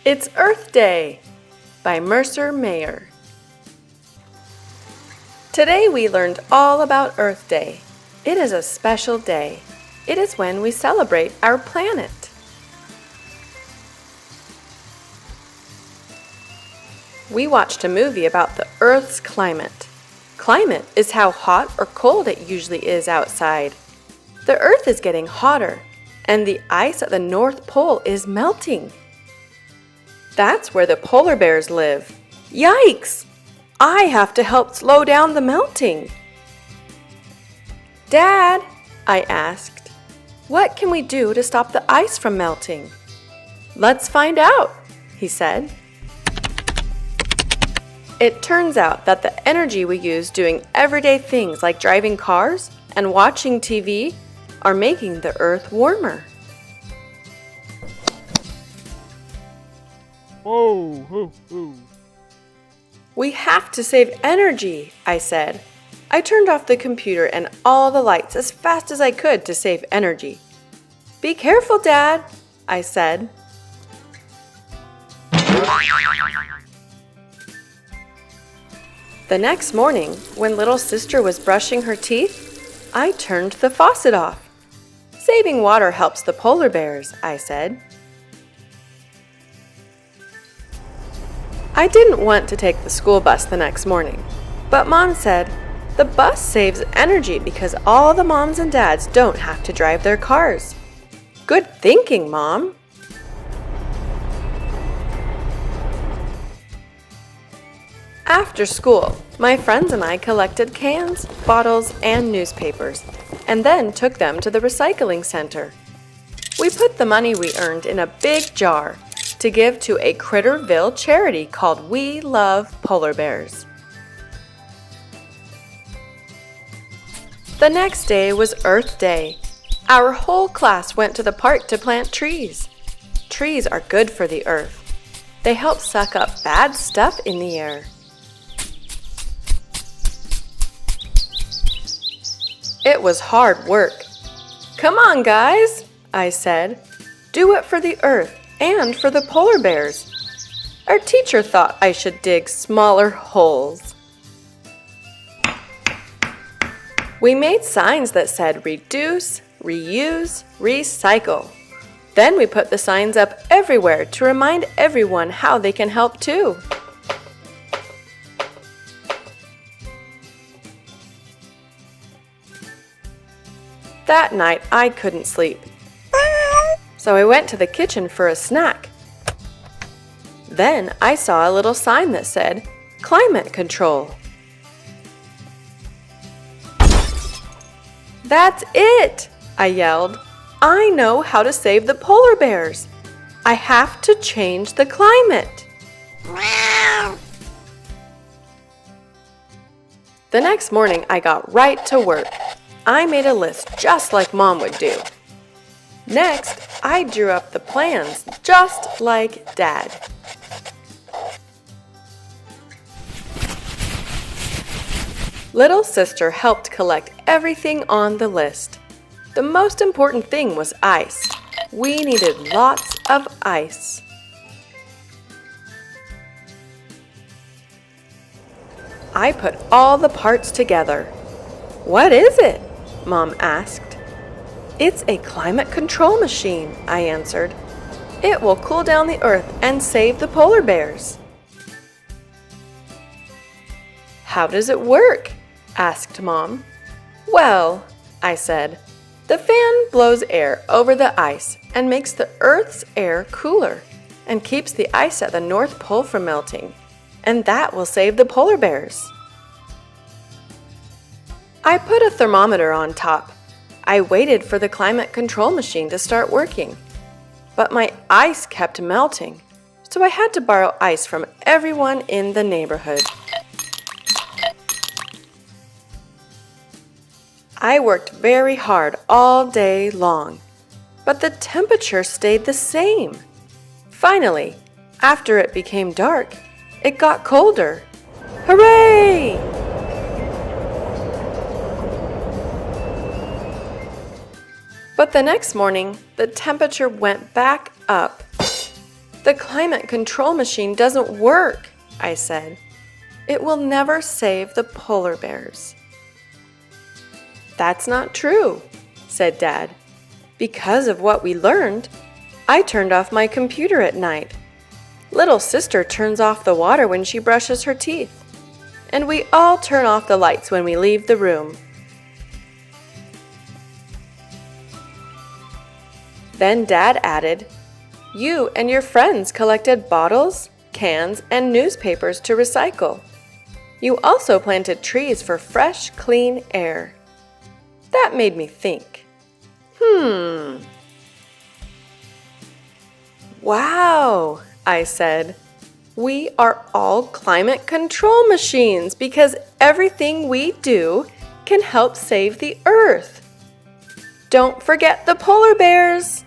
It's Earth Day by Mercer Mayer. Today we learned all about Earth Day. It is a special day. It is when we celebrate our planet. We watched a movie about the Earth's climate. Climate is how hot or cold it usually is outside. The Earth is getting hotter, and the ice at the North Pole is melting. That's where the polar bears live. Yikes! I have to help slow down the melting. Dad, I asked, what can we do to stop the ice from melting? Let's find out, he said. It turns out that the energy we use doing everyday things like driving cars and watching TV are making the Earth warmer. Whoa, whoa, whoa. We have to save energy, I said. I turned off the computer and all the lights as fast as I could to save energy. Be careful, Dad, I said. The next morning, when little sister was brushing her teeth, I turned the faucet off. Saving water helps the polar bears, I said. I didn't want to take the school bus the next morning, but Mom said, the bus saves energy because all the moms and dads don't have to drive their cars. Good thinking, Mom. After school, my friends and I collected cans, bottles, and newspapers, and then took them to the recycling center. We put the money we earned in a big jar to give to a Critterville charity called We Love Polar Bears. The next day was Earth Day. Our whole class went to the park to plant trees. Trees are good for the earth. They help suck up bad stuff in the air. It was hard work. Come on, guys, I said. Do it for the earth and for the polar bears. Our teacher thought I should dig smaller holes. We made signs that said reduce, reuse, recycle. Then we put the signs up everywhere to remind everyone how they can help too. That night, I couldn't sleep. So I went to the kitchen for a snack. Then I saw a little sign that said, Climate Control. That's it! I yelled. I know how to save the polar bears. I have to change the climate. The next morning, I got right to work. I made a list just like Mom would do. Next, I drew up the plans just like Dad. Little sister helped collect everything on the list. The most important thing was ice. We needed lots of ice. I put all the parts together. What is it? Mom asked. It's a climate control machine, I answered. It will cool down the earth and save the polar bears. How does it work? Asked Mom. Well, I said, the fan blows air over the ice and makes the Earth's air cooler and keeps the ice at the North Pole from melting, and that will save the polar bears. I put a thermometer on top. I waited for the climate control machine to start working, but my ice kept melting, so I had to borrow ice from everyone in the neighborhood. I worked very hard all day long, but the temperature stayed the same. Finally, after it became dark, it got colder. Hooray! But the next morning, the temperature went back up. The climate control machine doesn't work, I said. It will never save the polar bears. That's not true, said Dad. Because of what we learned, I turned off my computer at night. Little sister turns off the water when she brushes her teeth. And we all turn off the lights when we leave the room. Then Dad added, "You and your friends collected bottles, cans, and newspapers to recycle. You also planted trees for fresh, clean air." That made me think. Wow, I said. We are all climate control machines because everything we do can help save the Earth. Don't forget the polar bears!